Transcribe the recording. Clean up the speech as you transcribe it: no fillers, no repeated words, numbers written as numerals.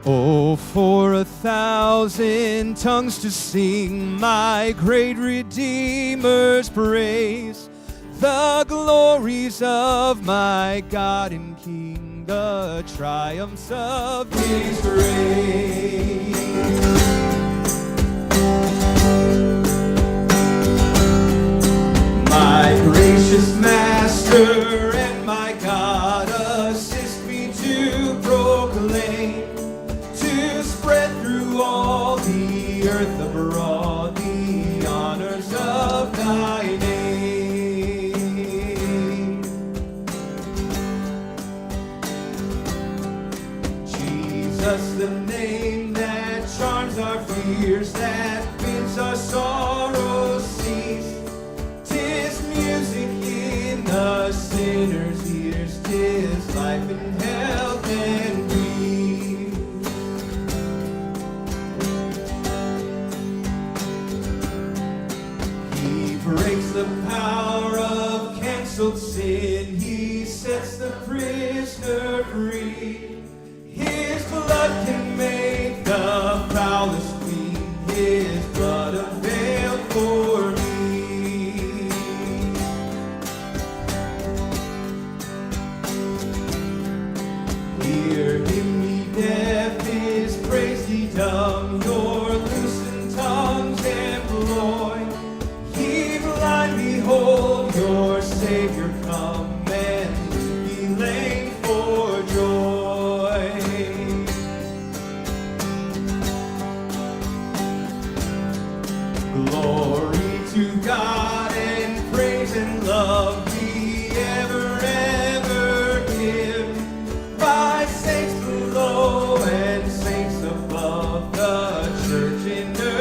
Oh, for 1,000 tongues to sing my great Redeemer's praise, the glories of my God and King, the triumphs of His reign. My gracious Master and my God, assist me to proclaim, to spread through all the earth abroad the honors of thy name. Jesus, the name that charms our fears, that bids our sorrows cease. 'Tis music in the sinner's ears, 'tis life and health and peace. He breaks the power of canceled sin, he sets the prisoner free. His blood can make the foulest clean, his blood availed for me. Hear him, ye deaf, his praise ye dumb, your loosened tongues employ. Ye blind, behold your Savior come, and ye lame for joy. Glory to God and praise and love be ever, ever give, by saints below and saints above, the church in earth